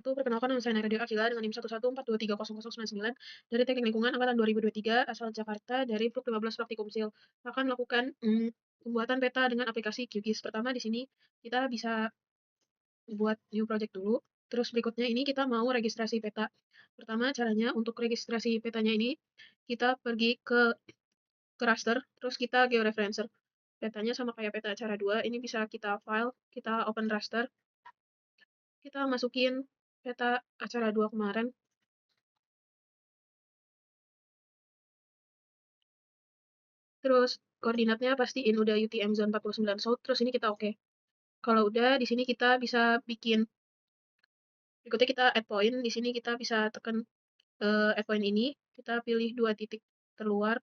Perkenalkan, nama saya Nadia Akila dengan NIM 114230099 dari Teknik Lingkungan Angkatan 2023 asal Jakarta dari PRUK 15 Praktikum SIL. Akan melakukan pembuatan peta dengan aplikasi QGIS. Pertama di sini kita bisa buat new project dulu. Terus berikutnya ini kita mau registrasi peta. Pertama caranya untuk registrasi petanya ini kita pergi ke raster, terus kita georeferencer. Petanya sama kayak peta acara 2, ini bisa kita file, kita open raster, kita masukin peta acara 2 kemarin. Terus koordinatnya pastiin udah UTM zone 49 South, terus ini kita oke. Kalau udah, di sini kita bisa bikin, berikutnya kita add point, di sini kita bisa tekan add point ini, kita pilih 2 titik terluar,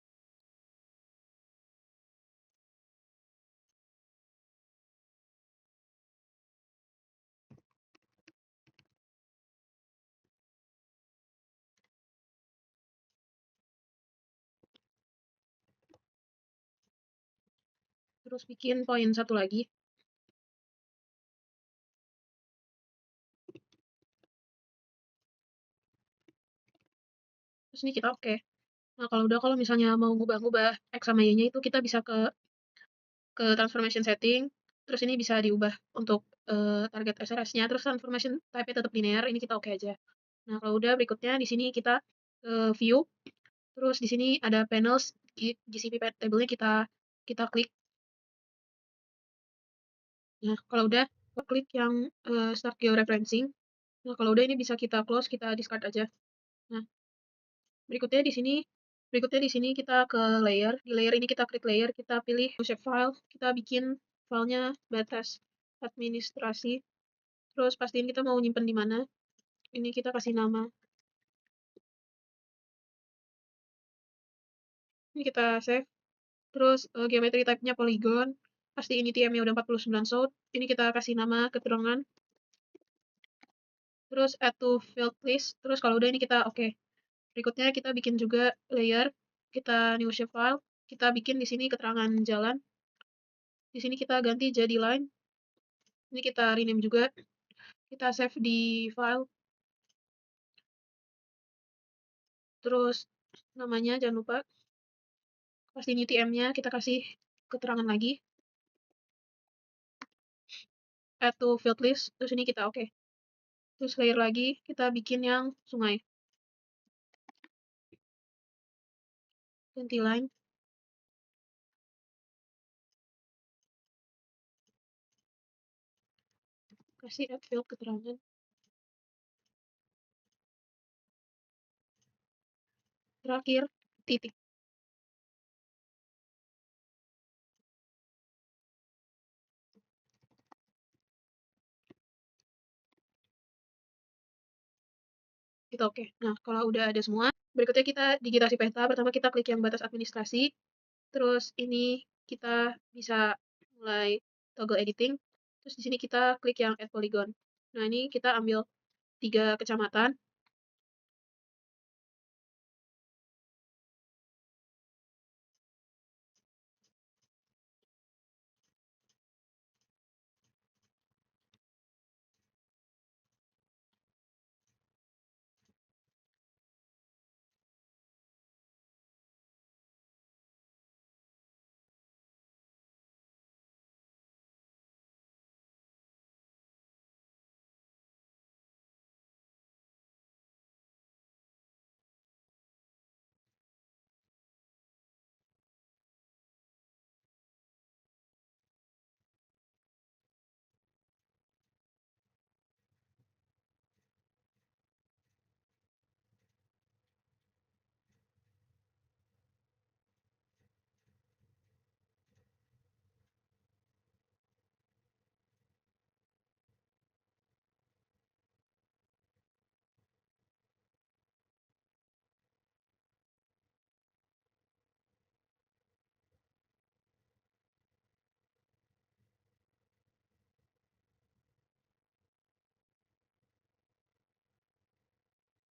terus bikin point satu lagi, terus ini kita oke. Nah kalau misalnya mau ngubah-ngubah X sama Y-nya itu kita bisa ke transformation setting, terus ini bisa diubah untuk target SRS-nya, terus transformation type-nya tetap linear, ini kita oke aja. Nah kalau udah, berikutnya di sini kita ke view, terus di sini ada panels, GCP table-nya kita klik. Nah kalau udah, kita klik yang start georeferencing. Nah kalau udah, ini bisa kita close, kita discard aja. Nah berikutnya di sini kita ke layer. Di layer ini kita klik layer, kita pilih shape file, kita bikin filenya batas administrasi. Terus pastiin kita mau nyimpen di mana. Ini kita kasih nama. Ini kita save. Terus geometry type-nya polygon. Pasti ini TM-nya udah 49 south. Ini kita kasih nama keterangan. Terus add to field list. Terus kalau udah, ini kita oke. Berikutnya kita bikin juga layer. Kita new shape file. Kita bikin di sini keterangan jalan. Di sini kita ganti jadi line. Ini kita rename juga. Kita save di file. Terus namanya jangan lupa. Pastiin UTM-nya kita kasih keterangan lagi. Add to field list. Terus ini kita oke. Terus layer lagi, kita bikin yang sungai. Ganti line. Kasih add field keterangan. Terakhir, titik. Kita oke. Nah, kalau udah ada semua, berikutnya kita digitasi peta. Pertama kita klik yang batas administrasi. Terus ini kita bisa mulai toggle editing. Terus di sini kita klik yang add polygon. Nah, ini kita ambil 3 kecamatan.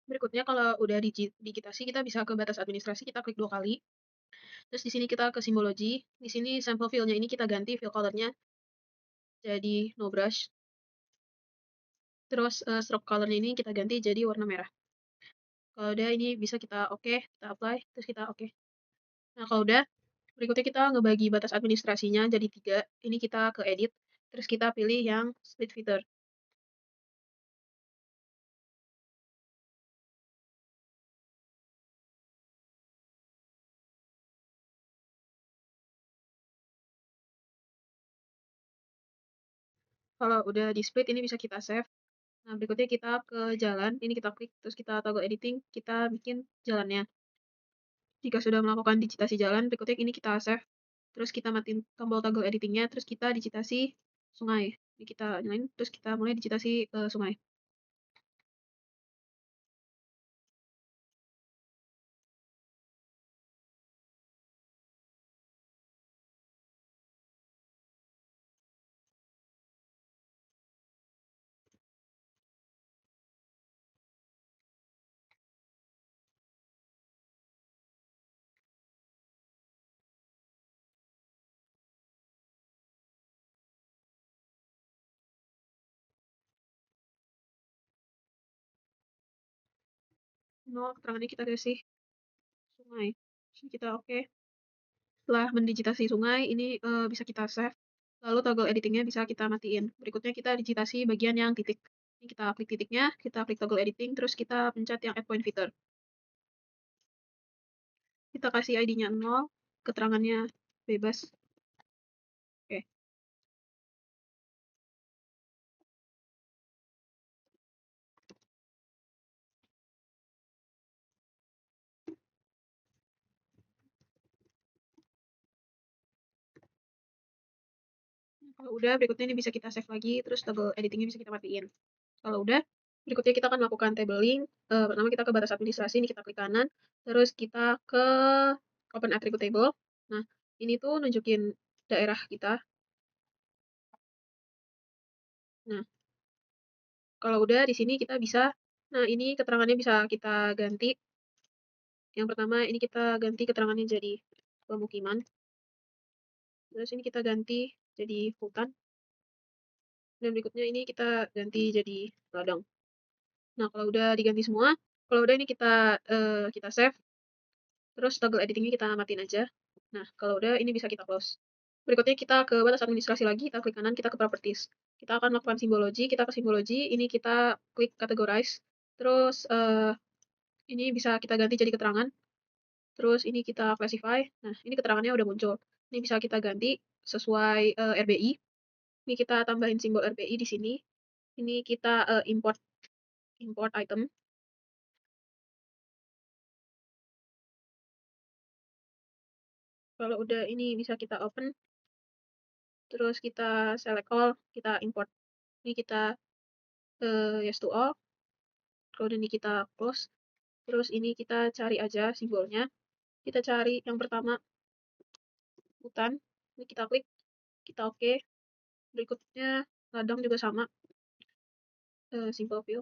Berikutnya kalau udah digitasi, kita bisa ke batas administrasi, kita klik 2 kali. Terus di sini kita ke simbology. Di sini sample fill-nya ini kita ganti fill color-nya jadi no brush. Terus stroke color ini kita ganti jadi warna merah. Kalau udah ini bisa kita oke, kita apply, terus kita oke. Nah kalau udah, berikutnya kita ngebagi batas administrasinya jadi 3. Ini kita ke edit, terus kita pilih yang split filter. Kalau udah di split ini bisa kita save. Nah berikutnya kita ke jalan, ini kita klik, terus kita toggle editing, kita bikin jalannya. Jika sudah melakukan digitasi jalan, berikutnya ini kita save. Terus kita matiin tombol toggle editingnya, terus kita digitasi sungai. Ini kita nyalain, terus kita mulai digitasi sungai. Nol keterangannya kita kasih sungai. Terus kita oke. Setelah mendigitasi sungai, ini bisa kita save. Lalu toggle editingnya bisa kita matiin. Berikutnya kita digitasi bagian yang titik. Ini kita klik titiknya, kita klik toggle editing, terus kita pencet yang add point filter. Kita kasih ID-nya 0, keterangannya bebas. Oke. Kalau udah, berikutnya ini bisa kita save lagi, terus toggle editingnya bisa kita matiin. Kalau udah, berikutnya kita akan melakukan tabling. Pertama kita ke batas administrasi, ini kita klik kanan, terus kita ke open attribute table. Nah, ini tuh nunjukin daerah kita. Nah, kalau udah di sini kita bisa, nah ini keterangannya bisa kita ganti. Yang pertama ini kita ganti keterangannya jadi pemukiman. Terus ini kita ganti jadi hutan. Dan berikutnya ini kita ganti jadi ladang. Nah, kalau udah diganti semua, kalau udah ini kita save, terus toggle editingnya kita matiin aja. Nah, kalau udah ini bisa kita close. Berikutnya kita ke batas administrasi lagi, kita klik kanan, kita ke properties. Kita akan melakukan simbologi, kita ke simbologi, ini kita klik categorize. Terus ini bisa kita ganti jadi keterangan. Terus ini kita classify. Nah, ini keterangannya udah muncul. Ini bisa kita ganti sesuai RBI. Ini kita tambahin simbol RBI di sini. Ini kita import import item. Kalau udah ini bisa kita open. Terus kita select all, kita import. Ini kita yes to all. Kalau ini kita close. Terus ini kita cari aja simbolnya. Kita cari yang pertama hutan. Ini kita klik, kita oke. Berikutnya ladang juga sama. Simple view.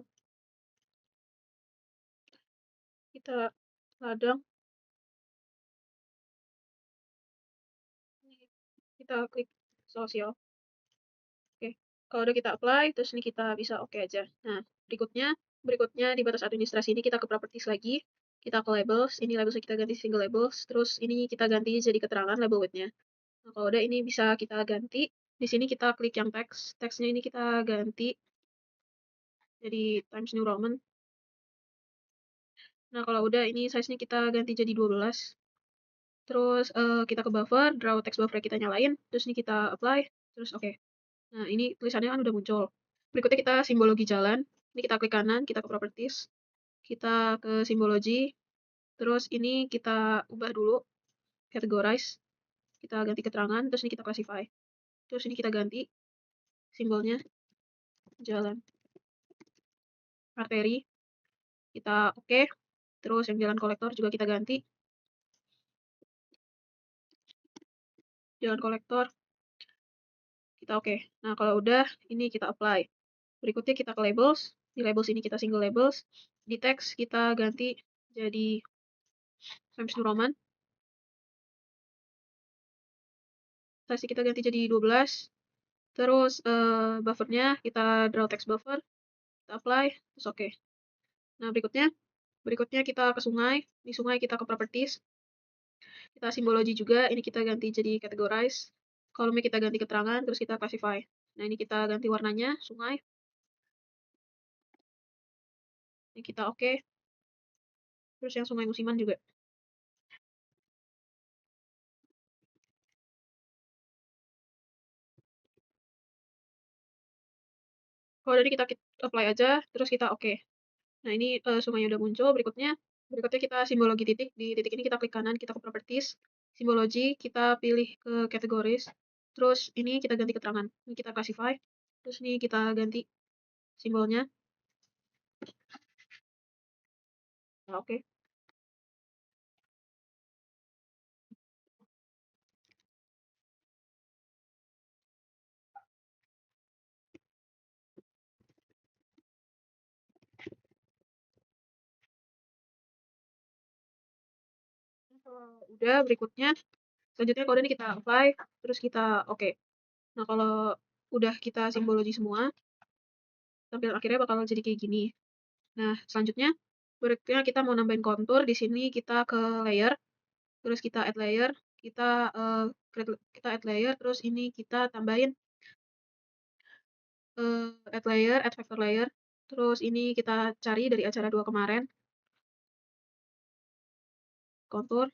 Kita ladang. Kita klik sosial. Oke. Kalau udah kita apply, terus ini kita bisa oke aja. Nah, berikutnya di batas administrasi ini kita ke properties lagi. Kita ke labels. Ini labels kita ganti single labels. Terus ini kita ganti jadi keterangan label width-nya. Nah, kalau udah ini bisa kita ganti. Di sini kita klik yang teks. Teksnya ini kita ganti jadi Times New Roman. Nah, kalau udah ini size-nya kita ganti jadi 12. Terus kita ke buffer, draw text buffer kita nyalain. Terus ini kita apply. Terus oke. Nah, ini tulisannya kan udah muncul. Berikutnya kita simbologi jalan. Ini kita klik kanan, kita ke properties. Kita ke simbologi. Terus ini kita ubah dulu. Categorize. Kita ganti keterangan. Terus ini kita classify. Terus ini kita ganti simbolnya jalan arteri. Kita oke. Terus yang jalan kolektor juga kita ganti. Jalan kolektor. Kita oke. Nah, kalau udah, ini kita apply. Berikutnya kita ke labels. Di labels ini kita single labels. Di teks kita ganti jadi Times New Roman. Size kita ganti jadi 12. Terus buffernya kita draw text buffer. kita apply, terus oke. Nah, berikutnya kita ke sungai. Di sungai kita ke properties, kita simbologi juga, ini kita ganti jadi categorize. Kolomnya kita ganti keterangan, terus kita classify. Nah, ini kita ganti warnanya, sungai. Ini kita oke. Terus yang sungai musiman juga. Kalau dari kita apply aja, terus kita oke. Nah, ini sungainya udah muncul. Berikutnya kita simbologi titik. Di titik ini kita klik kanan, kita ke properties. Simbologi, kita pilih ke categories. Terus ini kita ganti keterangan. Ini kita classify. Terus ini kita ganti simbolnya. Nah, oke. Udah, selanjutnya kode ini kita apply, terus kita oke. Nah, kalau udah kita simbologi semua, tampilan akhirnya bakal jadi kayak gini. Nah, berikutnya kita mau nambahin kontur. Di sini kita ke layer, terus kita add layer, kita add layer, terus ini kita tambahin add layer, add vector layer. Terus ini kita cari dari acara 2 kemarin, kontur,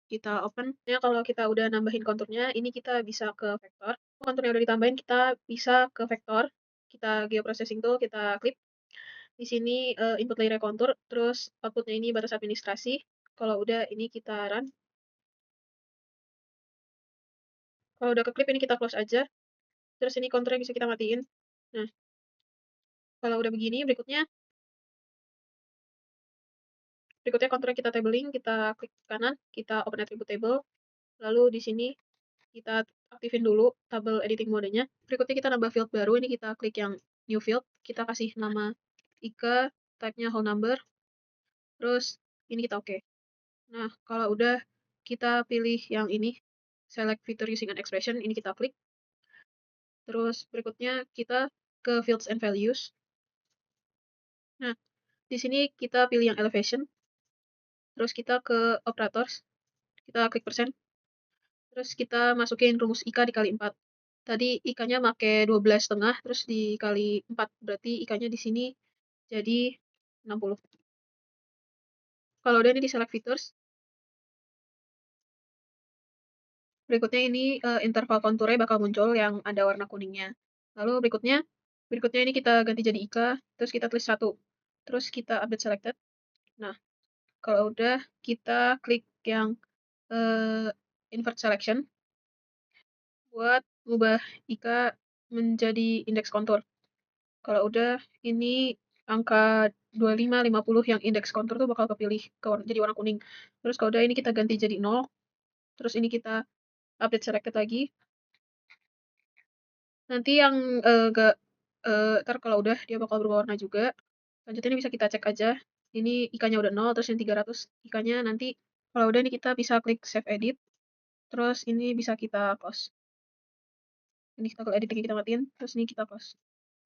kita open. Ya, kalau kita udah nambahin konturnya, ini kita bisa ke vektor. Konturnya udah ditambahin, kita bisa ke vektor. Kita geoprocessing tool, kita klik. Di sini input layer kontur, terus outputnya ini batas administrasi. Kalau udah, ini kita run. Kalau udah keklip, ini kita close aja. Terus ini konturnya bisa kita matiin. Nah, kalau udah begini, berikutnya konturnya kita tabling, kita klik kanan, kita open attribute table. Lalu di sini kita aktifin dulu table editing modenya. Berikutnya kita nambah field baru, ini kita klik yang new field, kita kasih nama Ika, type-nya whole number, terus ini kita oke. Nah, kalau udah kita pilih yang ini, select feature using an expression, ini kita klik. Terus berikutnya kita ke fields and values. Nah, di sini kita pilih yang elevation, terus kita ke operators, kita klik persen, terus kita masukin rumus IKA dikali 4. Tadi IKA-nya pakai 12,5, terus dikali 4, berarti IKA-nya di sini jadi 60. Kalau udah ini di select features. Berikutnya ini interval konturnya bakal muncul yang ada warna kuningnya. Lalu berikutnya ini kita ganti jadi IKA, terus kita tulis 1. Terus kita update selected. Nah, kalau udah kita klik yang invert selection buat ubah IKA menjadi indeks kontur. Kalau udah, ini angka 25, 50 yang indeks kontur tuh bakal kepilih jadi warna kuning. Terus kalau udah ini kita ganti jadi 0. Terus ini kita update selected lagi. Nanti yang ntar kalau udah dia bakal berubah warna juga. Selanjutnya ini bisa kita cek aja. Ini IKA-nya udah 0, terus yang 300 IKA-nya nanti kalau udah ini kita bisa klik save edit. Terus ini bisa kita close. Ini kita klik edit, kita matiin, terus ini kita close.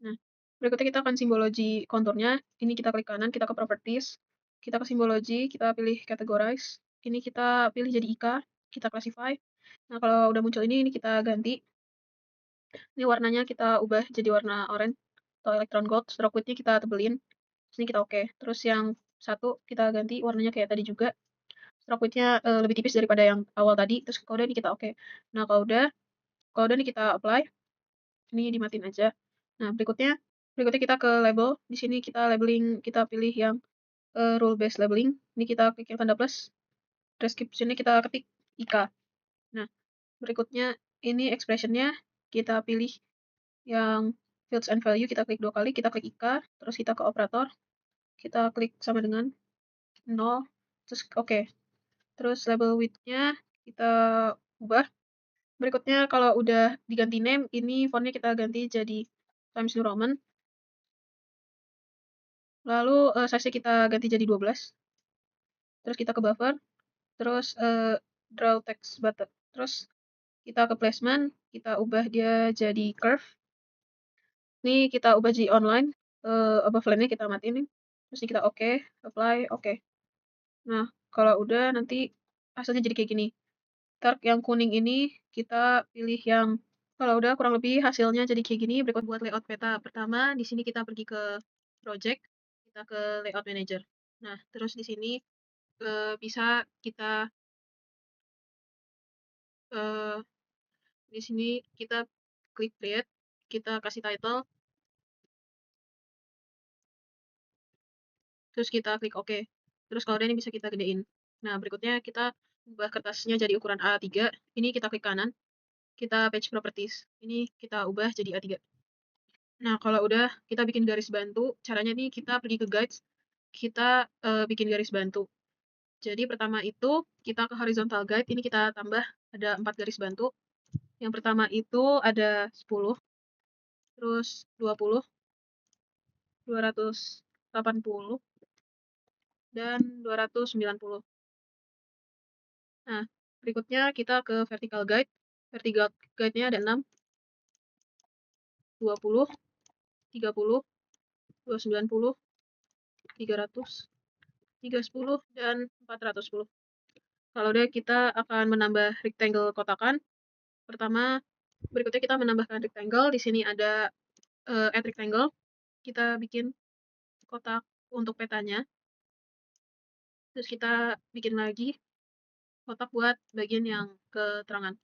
Nah, berikutnya kita akan simbologi konturnya. Ini kita klik kanan, kita ke properties, kita ke simbologi, kita pilih categorize. Ini kita pilih jadi IKA, kita classify. Nah, kalau udah muncul ini kita ganti. Ini warnanya kita ubah jadi warna orange atau electron gold. Stroke width-nya kita tebelin. Terus ini kita oke. Terus yang satu kita ganti warnanya kayak tadi juga. Stroke width-nya lebih tipis daripada yang awal tadi. Terus kalau udah ini kita oke. Nah, kalau udah ini kita apply. Ini dimatiin aja. Nah, berikutnya kita ke label. Di sini kita labeling, kita pilih yang rule based labeling. Ini kita klik yang tanda plus. Description-nya kita ketik IKA. Nah, berikutnya ini expression-nya kita pilih yang fields and value, kita klik 2 kali, kita klik IKA, terus kita ke operator, kita klik sama dengan 0, terus oke. Terus label width-nya kita ubah. Berikutnya kalau udah diganti name, ini font-nya kita ganti jadi Times New Roman. Lalu size-nya kita ganti jadi 12. Terus kita ke buffer, terus draw text button. Terus kita ke placement, kita ubah dia jadi curve. Ini kita ubah jadi online. overlay-nya kita matiin nih. Terus kita oke, apply, oke. Nah, kalau udah nanti hasilnya jadi kayak gini. Ntar yang kuning ini kita pilih yang kalau udah kurang lebih hasilnya jadi kayak gini. Berikut buat layout peta. Pertama, di sini kita pergi ke project, kita ke layout manager. Nah, terus di sini bisa kita eh, di sini kita klik create, kita kasih title, terus kita klik OK. Terus kalau udah ini bisa kita gedein. Nah, berikutnya kita ubah kertasnya jadi ukuran A3. Ini kita klik kanan, kita page properties. Ini kita ubah jadi A3. Nah, kalau udah kita bikin garis bantu, caranya nih kita pergi ke guides, kita bikin garis bantu. Jadi pertama itu kita ke horizontal guide, ini kita tambah ada 4 garis bantu. Yang pertama itu ada 10, terus 20, 280, dan 290. Nah, berikutnya kita ke vertical guide. Vertical guide-nya ada 6, 20, 30, 290, 300, 310, dan 410. Kalau udah kita akan menambah rectangle kotakan. Pertama, berikutnya kita menambahkan rectangle. Di sini ada add rectangle. Kita bikin kotak untuk petanya. Terus kita bikin lagi kotak buat bagian yang keterangan.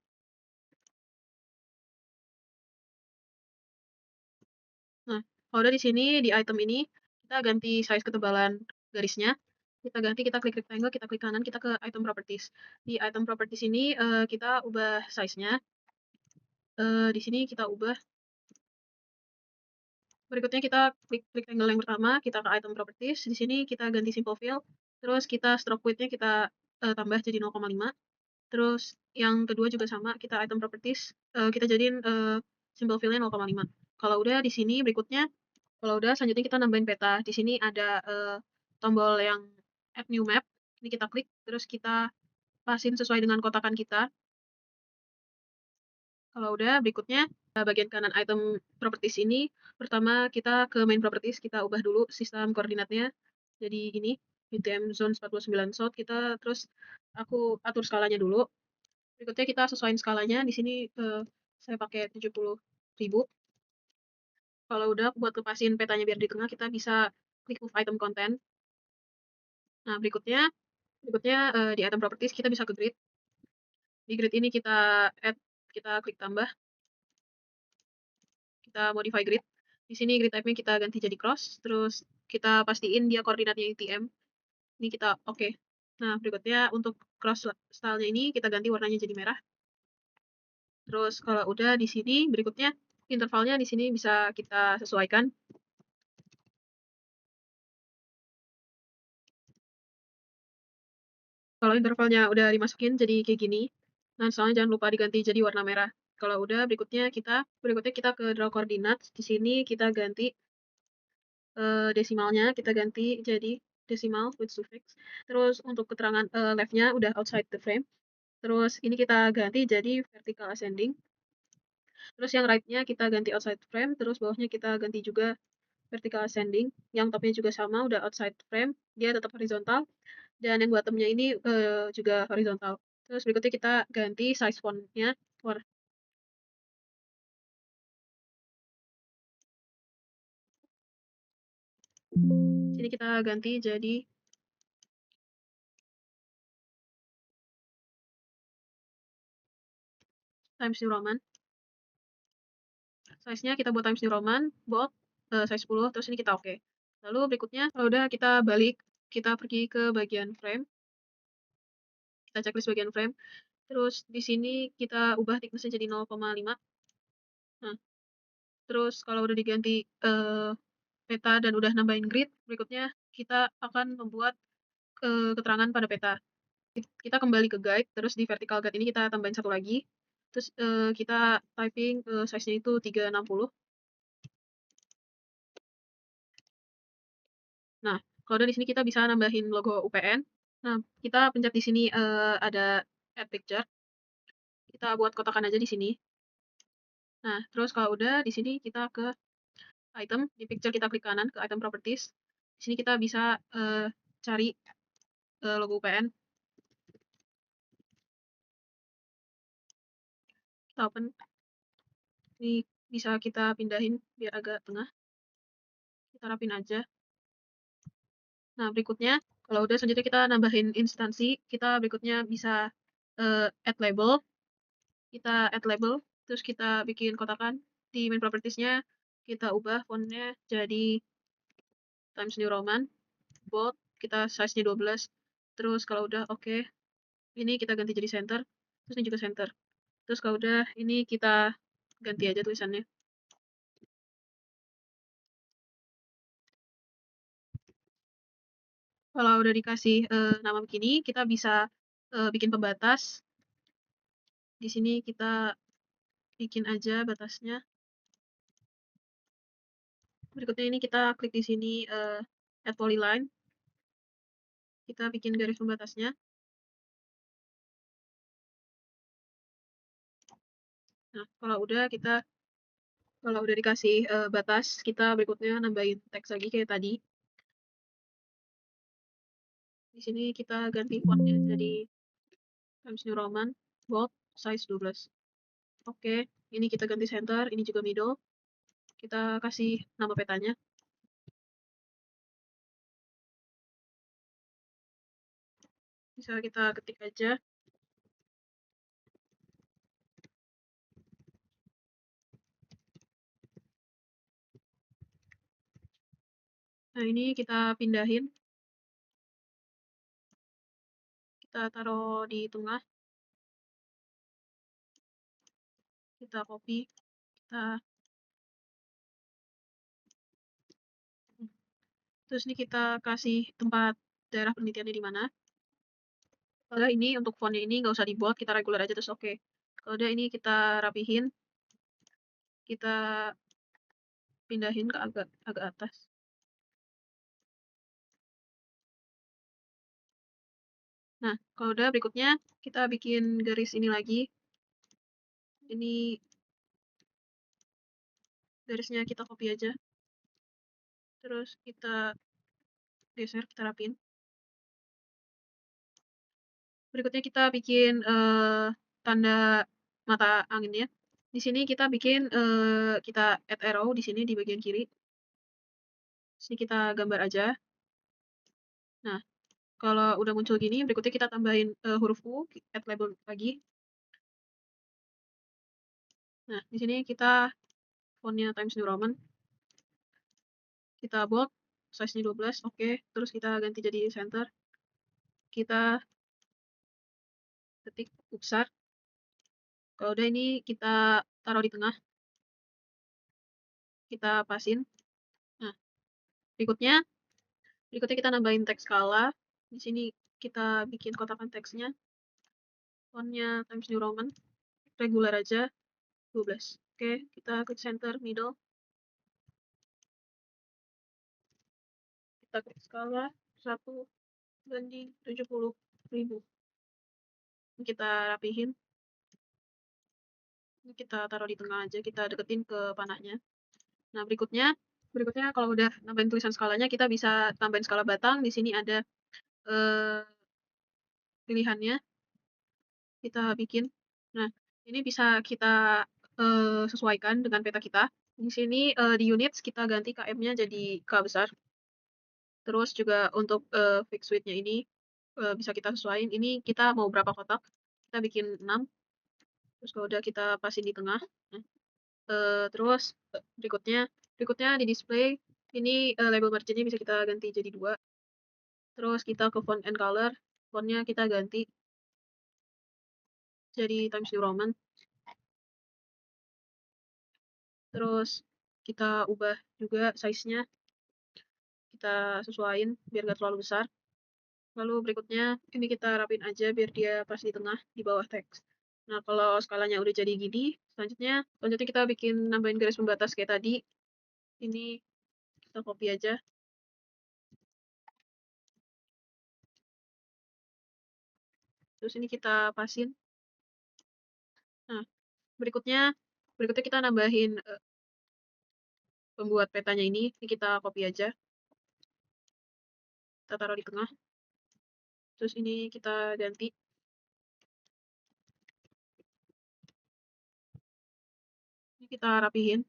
Nah, kalau udah di sini, di item ini, kita ganti size ketebalan garisnya. Kita ganti, kita klik rectangle, kita klik kanan, kita ke item properties. Di item properties ini, kita ubah size-nya. Di sini kita ubah. Berikutnya kita klik rectangle yang pertama, kita ke item properties. Di sini kita ganti simple fill. Terus kita stroke width-nya kita tambah jadi 0,5. Terus yang kedua juga sama, kita item properties, kita jadiin simple fill-nya 0,5. Kalau udah di sini berikutnya, kalau udah selanjutnya kita nambahin peta. Di sini ada tombol yang add new map. Ini kita klik, terus kita pasin sesuai dengan kotakan kita. Kalau udah berikutnya bagian kanan item properties ini, pertama kita ke main properties, kita ubah dulu sistem koordinatnya. Jadi ini, BTM zone 49 south, kita terus aku atur skalanya dulu. Berikutnya kita sesuaiin skalanya. Di sini saya pakai 70.000. Kalau udah buat lepasin petanya biar di tengah, kita bisa klik move item content. Nah, berikutnya di item properties kita bisa ke grid. Di grid ini kita add, kita klik tambah, kita modify grid. Di sini grid type-nya kita ganti jadi cross, terus kita pastiin dia koordinatnya UTM. Ini kita oke. Nah, berikutnya untuk cross style-nya ini kita ganti warnanya jadi merah. Terus kalau udah di sini berikutnya intervalnya di sini bisa kita sesuaikan. Kalau intervalnya udah dimasukin jadi kayak gini, nah soalnya jangan lupa diganti jadi warna merah. Kalau udah berikutnya kita ke draw coordinates. Di sini kita ganti desimalnya, kita ganti jadi decimal with suffix. Terus untuk keterangan left-nya udah outside the frame. Terus ini kita ganti jadi vertical ascending. Terus yang right-nya kita ganti outside frame. Terus bawahnya kita ganti juga vertical ascending. Yang topnya juga sama, udah outside frame. Dia tetap horizontal. Dan yang bottomnya ini juga horizontal. Terus berikutnya kita ganti size font-nya. Sini kita ganti jadi Times New Roman. Size-nya kita buat Times New Roman, bold, size 10, terus ini kita oke. Lalu berikutnya, kalau udah kita balik, kita pergi ke bagian frame. Kita checklist bagian frame. Terus di sini kita ubah thickness-nya jadi 0,5. Nah, terus kalau udah diganti peta dan udah nambahin grid, berikutnya kita akan membuat keterangan pada peta. Kita kembali ke guide, terus di vertical guide ini kita tambahin satu lagi. Terus kita typing size-nya itu 360. Nah, kalau udah di sini kita bisa nambahin logo UPN. Nah, kita pencet di sini ada add picture. Kita buat kotakan aja di sini. Nah, terus kalau udah di sini kita ke item, di picture kita klik kanan ke item properties. Di sini kita bisa cari logo UPN. Kita open. Ini bisa kita pindahin biar agak tengah. Kita rapin aja. Nah, berikutnya, kalau udah selanjutnya kita nambahin instansi, kita berikutnya bisa add label. Kita add label, terus kita bikin kotakan. Di main propertiesnya, kita ubah fontnya jadi Times New Roman, bold, kita size-nya 12. Terus kalau udah oke, ini kita ganti jadi center. Terus ini juga center. Terus kalau udah, ini kita ganti aja tulisannya. Kalau udah dikasih nama begini, kita bisa bikin pembatas. Di sini kita bikin aja batasnya. Berikutnya ini kita klik di sini add polyline. Kita bikin garis pembatasnya. Nah, kalau udah dikasih batas, kita berikutnya nambahin teks lagi kayak tadi. Di sini kita ganti fontnya jadi Times New Roman, bold, size 12. Oke, ini kita ganti center, ini juga middle. Kita kasih nama petanya. Bisa kita ketik aja. Nah, ini kita pindahin. Kita taruh di tengah. Kita copy. Terus ini kita kasih tempat daerah penelitiannya di mana. Kalau ini untuk fontnya ini nggak usah dibuat, kita regular aja terus oke. Kalau udah ini kita rapihin, kita pindahin ke agak atas. Nah, kalau udah berikutnya kita bikin garis ini lagi. Ini garisnya kita copy aja. Terus kita geser, kita rapin. Berikutnya kita bikin tanda mata anginnya. Di sini kita bikin kita add arrow di sini di bagian kiri. Sini kita gambar aja. Nah, kalau udah muncul gini, berikutnya kita tambahin huruf U, add label lagi. Nah, di sini kita fontnya Times New Roman. Kita bold, size-nya 12, oke. Terus kita ganti jadi center. Kita ketik besar. Kalau udah ini kita taruh di tengah. Kita pasin. Nah, berikutnya kita nambahin teks skala. Di sini kita bikin kotakan teksnya. Fontnya Times New Roman. Regular aja, 12. Oke, kita klik center, middle. Kita klik skala, 1:70.000. Kita rapihin. Ini kita taruh di tengah aja, kita deketin ke panahnya. Nah, berikutnya kalau udah nambahin tulisan skalanya, kita bisa tambahin skala batang. Di sini ada pilihannya. Kita bikin. Nah, ini bisa kita sesuaikan dengan peta kita. Di sini di units kita ganti km-nya jadi K besar. Terus juga untuk fixed width-nya ini bisa kita sesuaikan. Ini kita mau berapa kotak? Kita bikin 6. Terus kalau udah kita pasin di tengah. Nah, terus berikutnya di display ini label margin-nya bisa kita ganti jadi 2. Terus kita ke font and color, fontnya kita ganti jadi Times New Roman. Terus kita ubah juga size-nya, kita sesuaiin biar gak terlalu besar. Lalu berikutnya ini kita rapin aja biar dia pas di tengah di bawah teks. Nah, kalau skalanya udah jadi gini, selanjutnya kita bikin nambahin garis pembatas kayak tadi. Ini kita copy aja. Terus ini kita pasin. Nah, berikutnya kita nambahin pembuat petanya ini kita copy aja. Kita taruh di tengah. Terus ini kita ganti. Ini kita rapihin.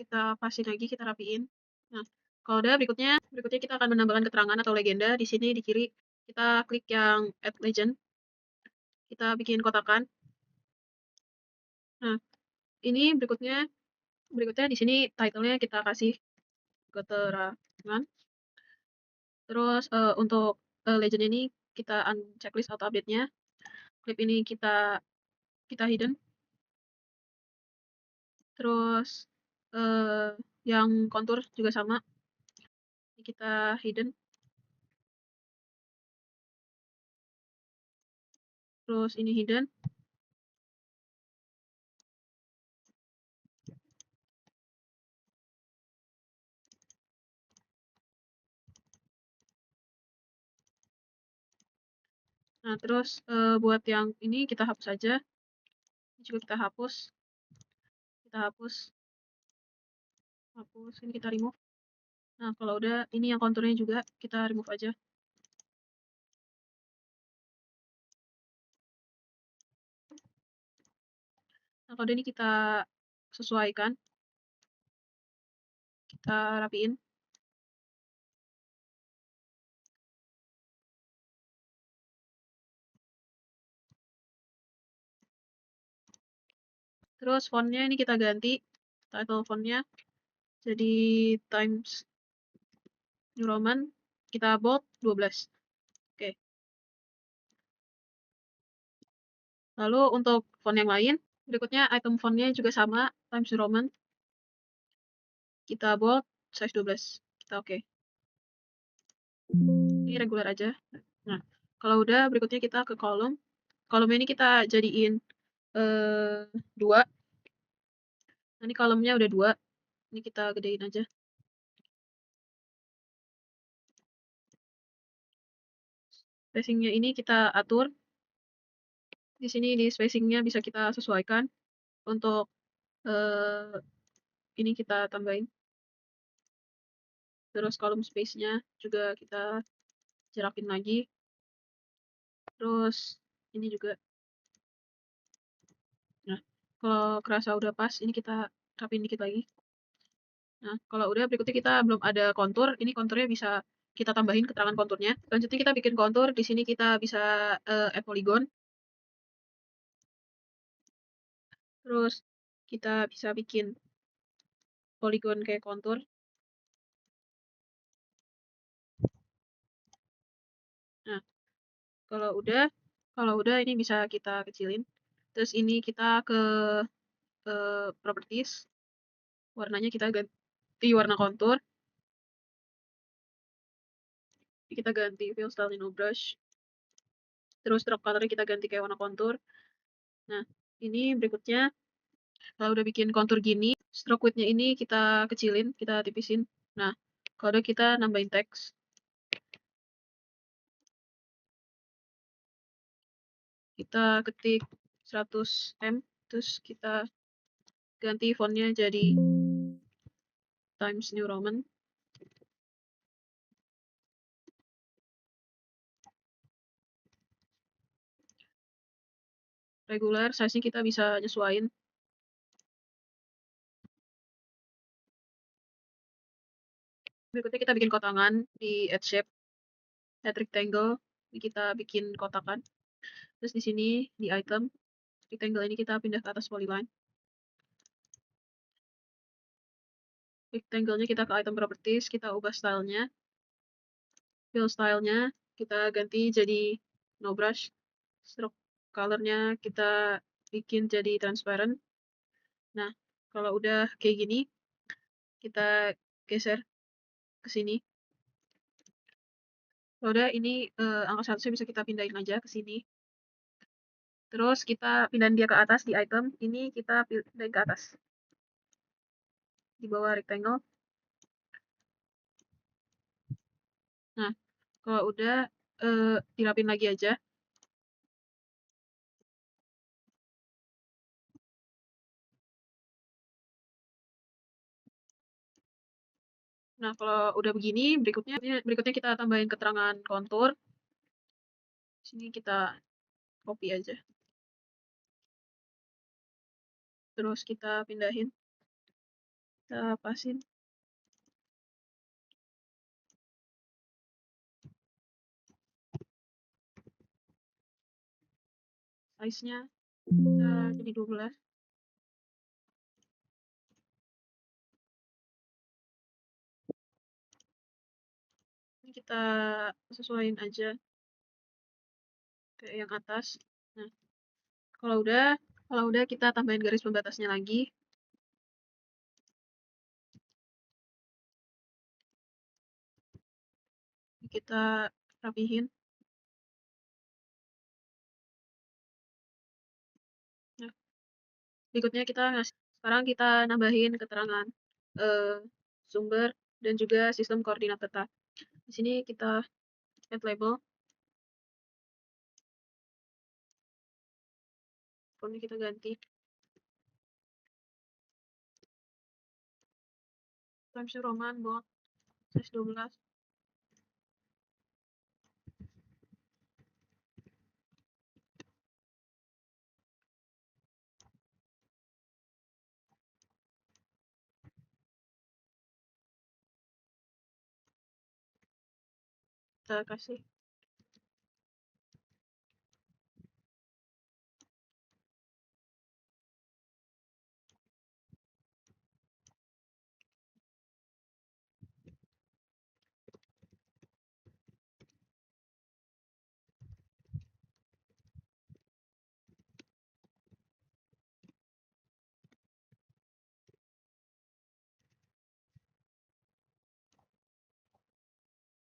Kita pasin lagi, kita rapiin. Nah, kalau udah berikutnya kita akan menambahkan keterangan atau legenda. Di sini di kiri kita klik yang add legend. Kita bikin kotakan. Nah, ini berikutnya di sini title-nya kita kasih keterangan. Terus untuk legend ini kita checklist auto update-nya. Clip ini kita hidden. Terus yang kontur juga sama. Ini kita hidden. Terus ini hidden. Nah, terus buat yang ini kita hapus aja. Ini juga kita hapus. Kita hapus. Ini kita remove. Nah, kalau udah ini yang konturnya juga kita remove aja. Nah, kalau udah ini kita sesuaikan. Kita rapiin. Terus fontnya ini kita ganti. Title fontnya jadi Times New Roman. Kita bold 12. Oke. Lalu untuk font yang lain, berikutnya item fontnya juga sama, Times New Roman. Kita bold, size 12. Kita oke. Ini regular aja. Nah, kalau udah berikutnya kita ke kolom. Kolomnya ini kita jadiin 2. Nah, ini kolomnya udah 2. Ini kita gedein aja. Spacingnya ini kita atur. Di sini di spacingnya bisa kita sesuaikan. Untuk ini kita tambahin. Terus kolom space-nya juga kita jerakin lagi. Terus ini juga. Nah, kalau kerasa udah pas, ini kita rapin dikit lagi. Nah, kalau udah berikutnya kita belum ada kontur. Ini konturnya bisa kita tambahin keterangan konturnya. Selanjutnya kita bikin kontur. Di sini kita bisa add polygon. Terus kita bisa bikin polygon kayak kontur. Nah, kalau udah ini bisa kita kecilin. Terus ini kita ke properties. Warnanya kita ganti warna kontur. Kita ganti fill style no brush. Terus drop color kita ganti kayak warna kontur. Nah, ini berikutnya kalau udah bikin kontur gini, stroke width-nya ini kita kecilin, kita tipisin. Nah, kalau udah kita nambahin teks. Kita ketik 100M, terus kita ganti fontnya jadi Times New Roman. Regular, size-nya kita bisa nyesuaiin. Berikutnya kita bikin kotakan di add shape, add rectangle, ini kita bikin kotakan. Terus di sini di item, rectangle ini kita pindah ke atas polyline. Rectangle-nya kita ke item properties, kita ubah stylenya. Fill stylenya kita ganti jadi no brush. Stroke colornya kita bikin jadi transparent. Nah, kalau udah kayak gini, kita geser ke sini. Kalau udah ini angka 100-nya bisa kita pindahin aja ke sini. Terus kita pindahin dia ke atas di item. Ini kita pindahin ke atas. Di bawah rectangle. Nah, kalau udah dirapin lagi aja. Nah, kalau udah begini, berikutnya kita tambahin keterangan kontur. Sini kita copy aja. Terus kita pindahin. Kita pasin. Size-nya kita jadi 12. Ini kita sesuaiin aja kayak yang atas. Nah, kalau udah kita tambahin garis pembatasnya lagi. Kita rapihin. Nah, berikutnya sekarang kita nambahin keterangan sumber dan juga sistem koordinat peta. Di sini kita add label. Fontnya kita ganti. Times New Roman, bold, size 12. Kita kasih.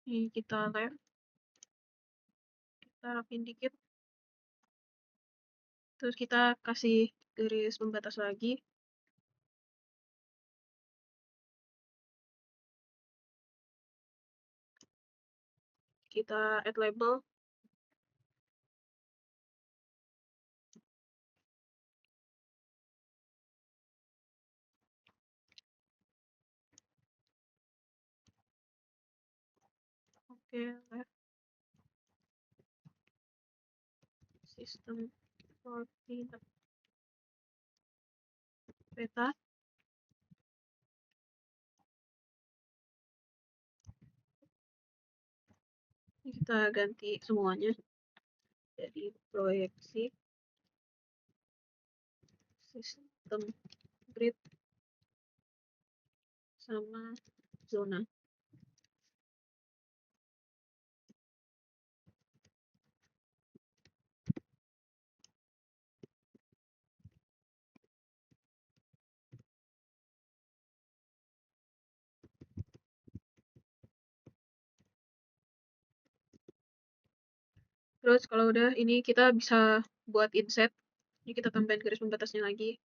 Ini kita left. Kita rapin dikit. Terus kita kasih garis pembatas lagi. Kita add label. Oke, left. Sistem koordinat peta. Ini kita ganti semuanya jadi proyeksi sistem grid sama zona. Terus kalau udah ini kita bisa buat inset. Ini kita tambahin garis pembatasnya lagi.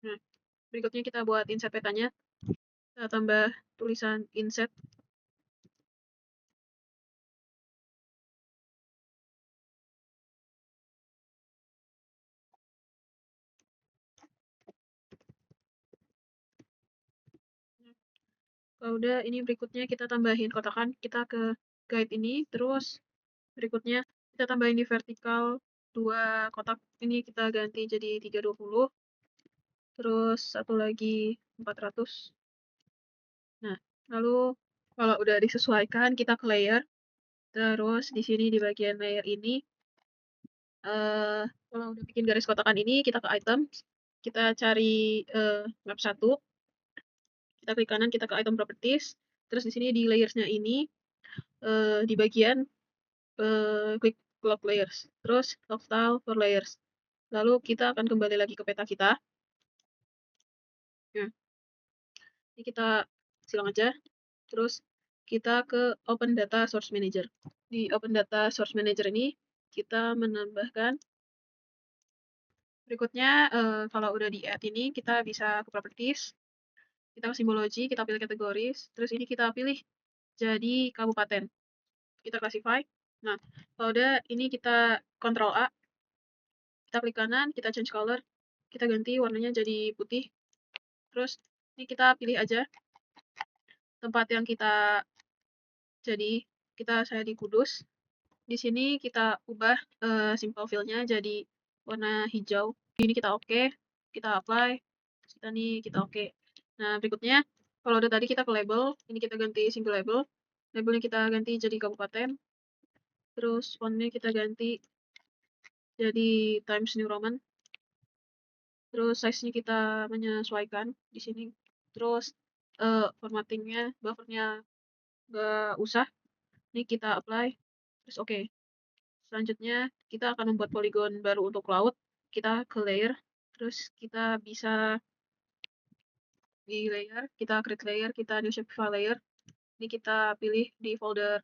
Nah, berikutnya kita buat inset petanya. Kita tambah tulisan inset. Kalau udah ini berikutnya kita tambahin kotakan. Kita ke guide ini. Terus berikutnya kita tambahin di vertikal 2 kotak. Ini kita ganti jadi 320. Terus satu lagi 400. Nah, lalu kalau udah disesuaikan kita ke layer. Terus di sini di bagian layer ini kalau udah bikin garis kotakan ini kita ke item, kita cari map 1. Kita klik kanan, kita ke item properties. Terus di sini di layersnya ini di bagian klik lock layers. Terus lock style for layers. Lalu kita akan kembali lagi ke peta kita. Nah, Ini kita silang aja. Terus kita ke Open Data Source Manager. Di Open Data Source Manager ini kita menambahkan berikutnya, kalau udah di add ini kita bisa ke properties, kita ke simbology, kita pilih kategoris, terus ini kita pilih jadi kabupaten. Kita classify. Nah, kalau udah ini kita Ctrl A, kita klik kanan, kita change color, kita ganti warnanya jadi putih. Terus ini kita pilih aja tempat yang kita jadi, saya di Kudus. Di sini kita ubah simple fill-nya jadi warna hijau. Ini kita oke, kita apply, kita nih kita oke. Nah, berikutnya kalau udah tadi kita ke label, ini kita ganti single label. Labelnya kita ganti jadi kabupaten. Terus fontnya kita ganti jadi Times New Roman. Terus size-nya kita menyesuaikan di sini. Terus formattingnya, buffernya nggak usah. Ini kita apply. Terus oke. Selanjutnya kita akan membuat poligon baru untuk laut. Kita ke layer. Terus kita bisa di layer, kita create layer, kita new shapefile layer. Ini kita pilih di folder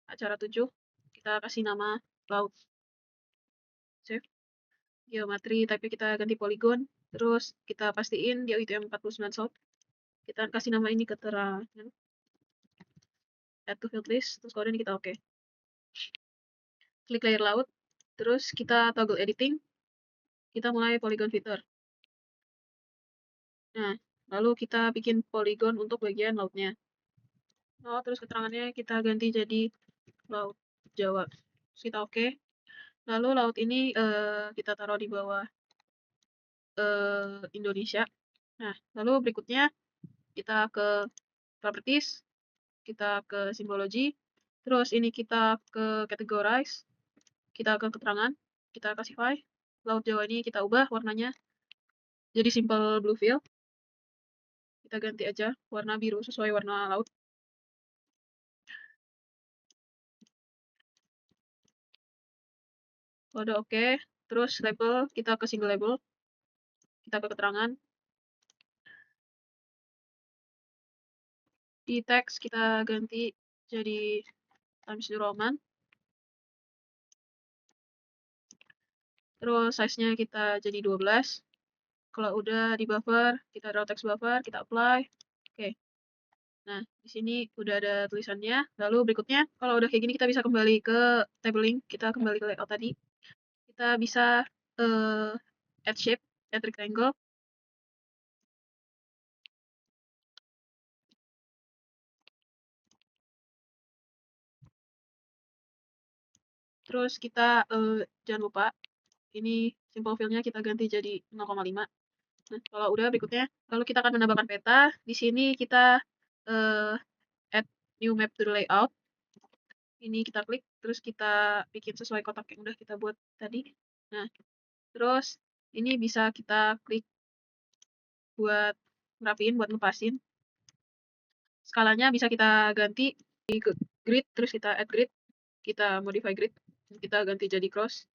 acara 7. Kita kasih nama laut. Save. Geometri, tapi kita ganti poligon. Terus kita pastiin dia UTM 49 South. Kita kasih nama ini keterangan. Add to field list. Terus kalau ini kita oke. Klik layer laut. Terus kita toggle editing. Kita mulai polygon filter. Nah, lalu kita bikin polygon untuk bagian lautnya. Oh, terus keterangannya kita ganti jadi laut Jawa. Terus kita oke. Lalu laut ini kita taruh di bawah Indonesia. Nah, lalu berikutnya kita ke properties, kita ke symbology, terus ini kita ke categorize, kita ke keterangan, kita classify. Laut Jawa ini kita ubah warnanya jadi simple blue fill. Kita ganti aja warna biru sesuai warna laut. Kalau udah oke, terus label kita ke single label, kita ke keterangan. Di teks kita ganti jadi Times New Roman. Terus size-nya kita jadi 12. Kalau udah di buffer, kita draw text buffer, kita apply. Oke. Nah, di sini udah ada tulisannya. Lalu berikutnya, kalau udah kayak gini kita bisa kembali ke tabling, kita kembali ke layout tadi. Kita bisa add shape, add rectangle. Terus kita jangan lupa ini simple fill-nya kita ganti jadi 0,5. Nah, kalau udah berikutnya, lalu kita akan menambahkan peta. Di sini kita add new map to the layout. Ini kita klik, terus kita bikin sesuai kotak yang udah kita buat tadi. Nah, terus ini bisa kita klik buat ngerapiin, buat ngepasin. Skalanya bisa kita ganti di grid, terus kita add grid, kita modify grid, kita ganti jadi cross.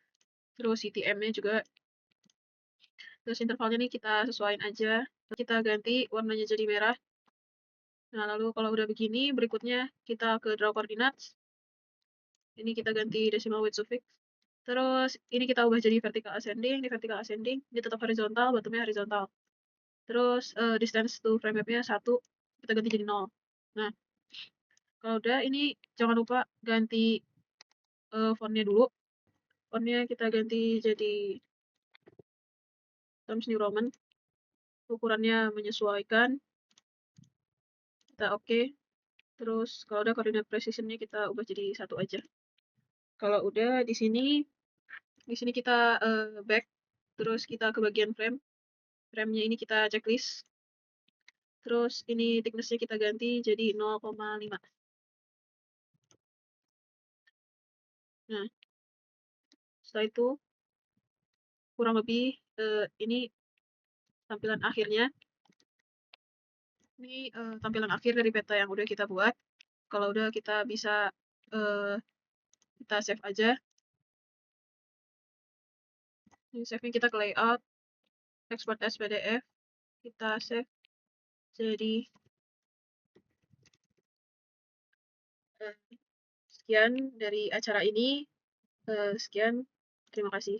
Terus CTM-nya juga. Terus intervalnya nih kita sesuaiin aja. Kita ganti warnanya jadi merah. Nah, lalu kalau udah begini, berikutnya kita ke draw coordinates. Ini kita ganti decimal with suffix. Terus ini kita ubah jadi vertical ascending, di vertical ascending, dia tetap horizontal, bottomnya horizontal. Terus distance to frame map-nya 1, kita ganti jadi 0. Nah, kalau udah ini jangan lupa ganti fontnya dulu. Fontnya kita ganti jadi Times New Roman. Ukurannya menyesuaikan. Kita oke. Terus kalau udah coordinate precision-nya kita ubah jadi 1 aja. Kalau udah di sini kita back, terus kita ke bagian frame. Frame-nya ini kita checklist. Terus ini thickness-nya kita ganti jadi 0,5. Nah, setelah itu kurang lebih ini tampilan akhirnya. Ini tampilan akhir dari peta yang udah kita buat. Kalau udah kita bisa kita save aja. Ini save-nya kita ke layout, export as PDF, kita save jadi sekian dari acara ini, sekian, terima kasih.